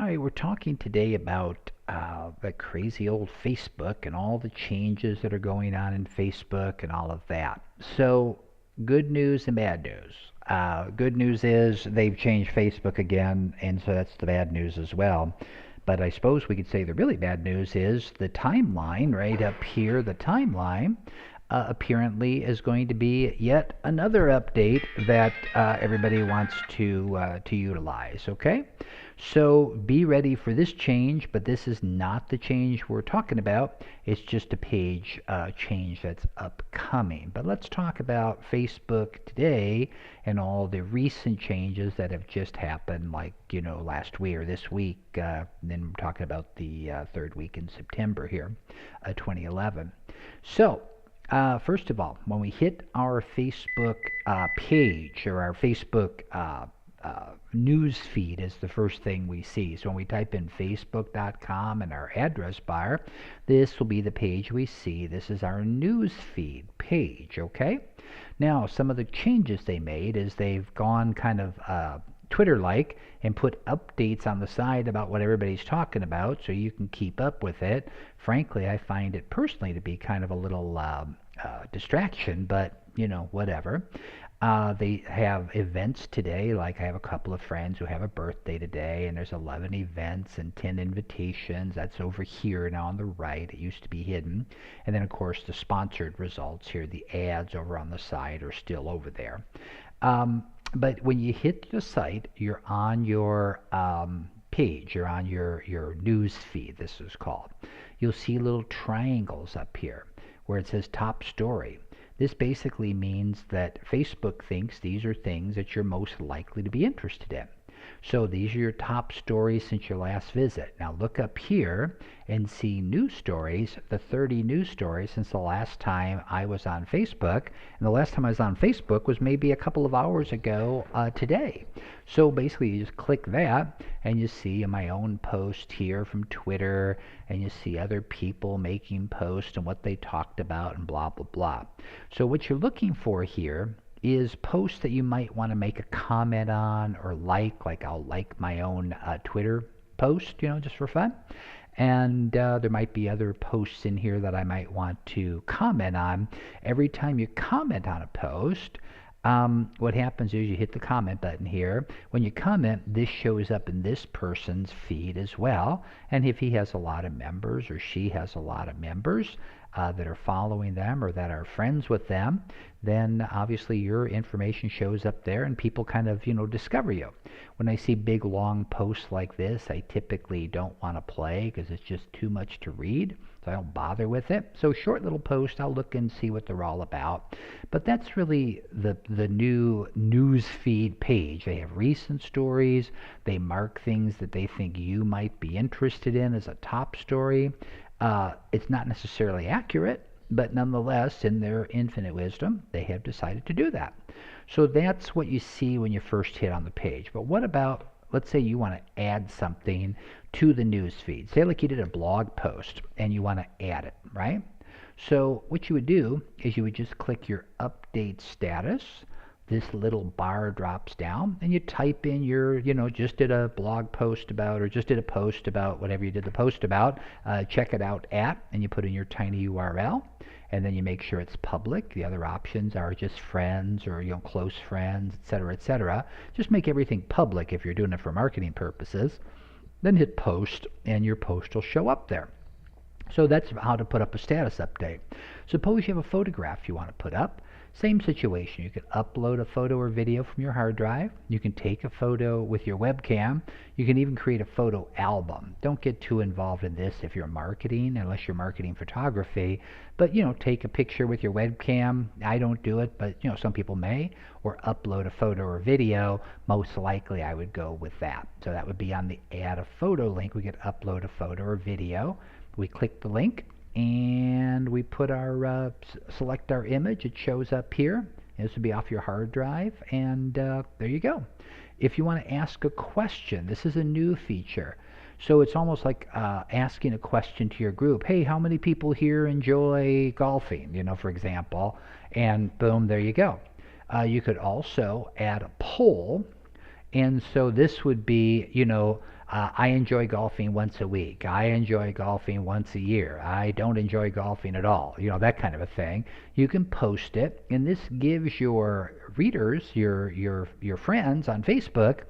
Hi, we're talking today about the crazy old Facebook and all the changes that are going on in Facebook and all of that. So, good news and bad news. Good news is they've changed Facebook again, and so that's the bad news as well. But I suppose we could say the really bad news is the timeline right up here, the timeline. Apparently is going to be yet another update that everybody wants to utilize. Okay, so be ready for this change, but this is not the change we're talking about. It's just a page change that's upcoming. But let's talk about Facebook today and all the recent changes that have just happened, like last week or this week. Then we're talking about the third week in September here, 2011. So. First of all, when we hit our Facebook page or our Facebook news feed is the first thing we see. So when we type in facebook.com in our address bar, this will be the page we see. This is our news feed page, okay? Now, some of the changes they made is they've gone kind of Twitter-like and put updates on the side about what everybody's talking about so you can keep up with it. Frankly, I find it personally to be kind of a little distraction, but whatever. They have events today, like I have a couple of friends who have a birthday today, and there's 11 events and 10 invitations. That's over here now on the right. It used to be hidden. And then, of course, the sponsored results here, the ads over on the side are still over there. But when you hit the site, you're on your page, you're on your news feed, this is called. You'll see little triangles up here where it says top story. This basically means that Facebook thinks these are things that you're most likely to be interested in. So these are your top stories since your last visit. Now look up here and see news stories, the 30 news stories since the last time I was on Facebook. And the last time I was on Facebook was maybe a couple of hours ago today. So basically you just click that and you see my own post here from Twitter, and you see other people making posts and what they talked about and blah, blah, blah. So what you're looking for here is posts that you might want to make a comment on or like I'll like my own Twitter post, just for fun. And there might be other posts in here that I might want to comment on. Every time you comment on a post, what happens is you hit the comment button here. When you comment, this shows up in this person's feed as well. And if he has a lot of members or she has a lot of members that are following them or that are friends with them, then obviously your information shows up there and people kind of, discover you. When I see big long posts like this, I typically don't want to play because it's just too much to read. So I don't bother with it. So short little post, I'll look and see what they're all about. But that's really the new news feed page. They have recent stories. They mark things that they think you might be interested in as a top story. It's not necessarily accurate, but nonetheless, in their infinite wisdom, they have decided to do that. So that's what you see when you first hit on the page. But what about, let's say you want to add something to the news feed. Say like you did a blog post and you want to add it, right? So what you would do is you would just click your update status. This little bar drops down and you type in your, just did a blog post about, or just did a post about whatever you did the post about, check it out at, and you put in your tiny URL, and then you make sure it's public. The other options are just friends or, close friends, etc., etc. Just make everything public if you're doing it for marketing purposes. Then hit post and your post will show up there. So that's how to put up a status update. Suppose you have a photograph you want to put up. Same situation. You can upload a photo or video from your hard drive. You can take a photo with your webcam. You can even create a photo album. Don't get too involved in this if you're marketing, unless you're marketing photography. But, take a picture with your webcam. I don't do it, but, some people may. Or upload a photo or video. Most likely I would go with that. So that would be on the add a photo link. We could upload a photo or video. We click the link and we put our select our image. It shows up here. This would be off your hard drive, and there you go. If you want to ask a question, this is a new feature. So it's almost like asking a question to your group. Hey, how many people here enjoy golfing, for example, and boom, there you go. You could also add a poll And so this would be, I enjoy golfing once a week. I enjoy golfing once a year. I don't enjoy golfing at all. That kind of a thing. You can post it, and this gives your readers, your friends on Facebook,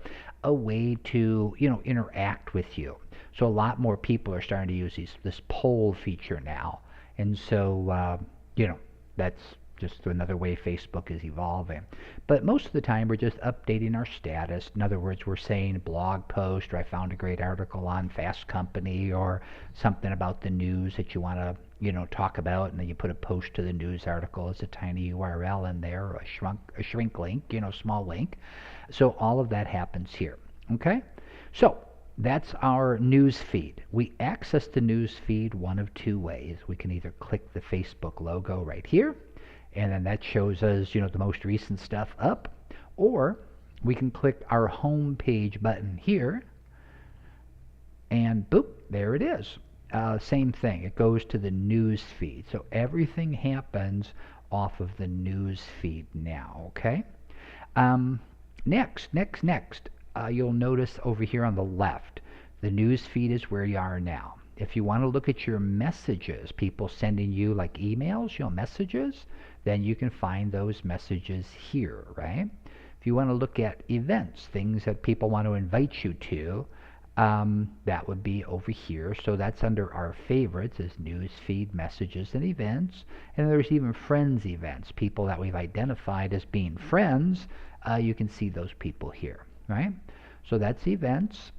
a way to, interact with you. So a lot more people are starting to use this poll feature now. And so, that's just another way Facebook is evolving. But most of the time, we're just updating our status. In other words, we're saying blog post, or I found a great article on Fast Company, or something about the news that you want to, talk about, and then you put a post to the news article as a tiny URL in there, or a shrink link, small link. So all of that happens here. Okay? So that's our news feed. We access the news feed one of two ways. We can either click the Facebook logo right here, and then that shows us, the most recent stuff up, or we can click our home page button here, and boop, there it is. Same thing, it goes to the news feed. So everything happens off of the news feed now, okay? Next, you'll notice over here on the left, the news feed is where you are now. If you want to look at your messages, people sending you like emails, messages, then you can find those messages here, right? If you want to look at events, things that people want to invite you to, that would be over here. So that's under our favorites, is news feed, messages, and events. And there's even friends events, people that we've identified as being friends. You can see those people here, right? So that's events.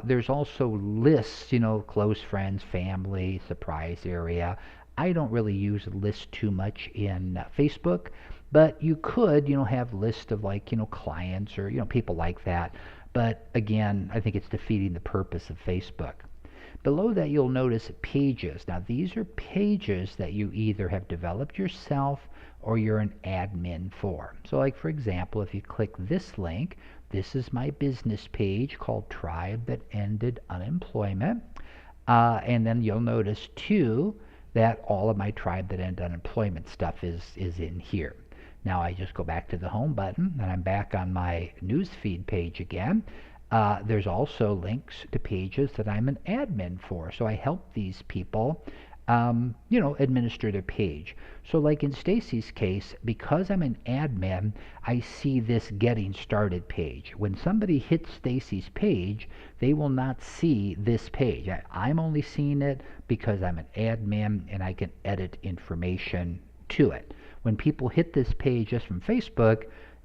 There's also lists, close friends, family, surprise area. I don't really use lists too much in Facebook, but you could, have lists of like, clients or, people like that. But again, I think it's defeating the purpose of Facebook. Below that, you'll notice pages. Now, these are pages that you either have developed yourself or you're an admin for. So like, for example, if you click this link, this is my business page called Tribe That Ended Unemployment. And then you'll notice, too, that all of my Tribe That Ended Unemployment stuff is in here. Now I just go back to the home button, and I'm back on my newsfeed page again. There's also links to pages that I'm an admin for. So I help these people, administer their page. So like in Stacy's case, because I'm an admin, I see this getting started page. When somebody hits Stacy's page, they will not see this page. I'm only seeing it because I'm an admin and I can edit information to it. When people hit this page just from Facebook,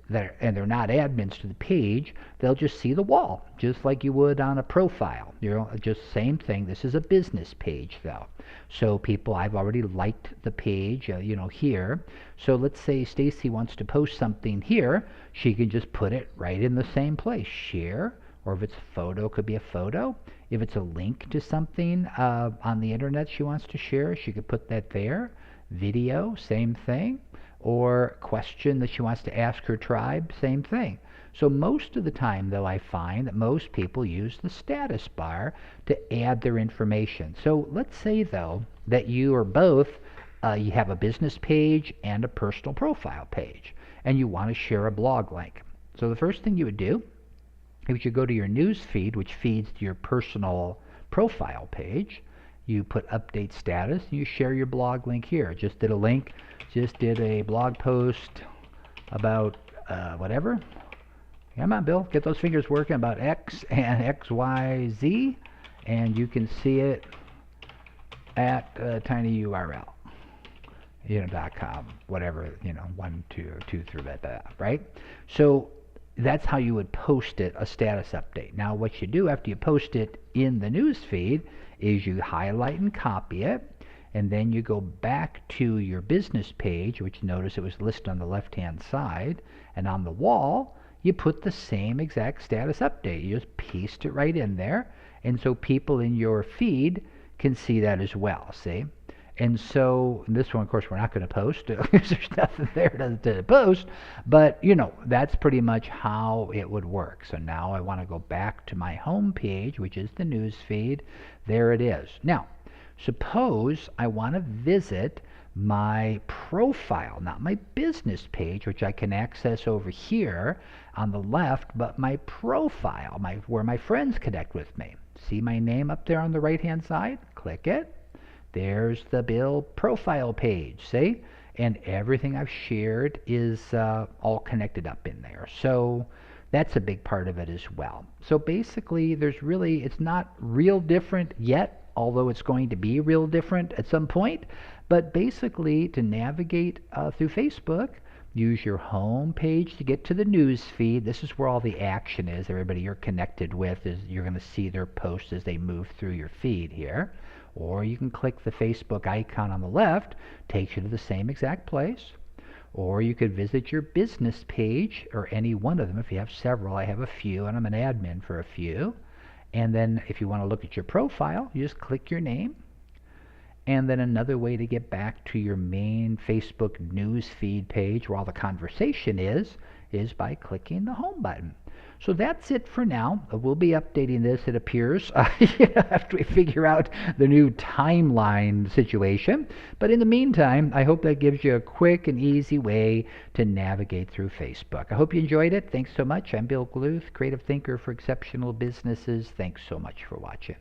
and they're not admins to the page, they'll just see the wall, just like you would on a profile. Just same thing. This is a business page, though. So people, I've already liked the page, here. So let's say Stacy wants to post something here. She can just put it right in the same place. Share, or if it's a photo, could be a photo. If it's a link to something on the internet she wants to share, she could put that there. Video, same thing. Or question that she wants to ask her tribe, same thing. So most of the time, though, I find that most people use the status bar to add their information. So let's say, though, that you are both, you have a business page and a personal profile page, and you want to share a blog link. So the first thing you would do is you go to your news feed, which feeds to your personal profile page. You put update status, and you share your blog link here. Just did a blog post about whatever. Come on, Bill, get those fingers working, about X and XYZ, and you can see it at tinyurl, .com, whatever, 1, 2, 2, 3, right? So that's how you would post it, a status update. Now, what you do after you post it in the news feed is you highlight and copy it, and then you go back to your business page, which notice it was listed on the left-hand side, and on the wall, you put the same exact status update. You just paste it right in there, and so people in your feed can see that as well, see? And so this one, of course, we're not going to post because there's nothing there to post, but, that's pretty much how it would work. So now I want to go back to my home page, which is the news feed. There it is. Now, suppose I want to visit my profile, not my business page, which I can access over here on the left, but my profile, where my friends connect with me. See my name up there on the right hand side? Click it. There's the Bill profile page, see? And everything I've shared is all connected up in there. So that's a big part of it as well. So basically, it's not real different yet, although it's going to be real different at some point. But basically, to navigate through Facebook, use your home page to get to the news feed. This is where all the action is. Everybody you're connected with, you're going to see their posts as they move through your feed here. Or you can click the Facebook icon on the left, takes you to the same exact place. Or you could visit your business page, or any one of them if you have several. I have a few, and I'm an admin for a few. And then if you want to look at your profile, you just click your name. And then another way to get back to your main Facebook news feed page where all the conversation is by clicking the home button. So that's it for now. We'll be updating this, it appears, after we figure out the new timeline situation. But in the meantime, I hope that gives you a quick and easy way to navigate through Facebook. I hope you enjoyed it. Thanks so much. I'm Bill Gluth, creative thinker for exceptional businesses. Thanks so much for watching.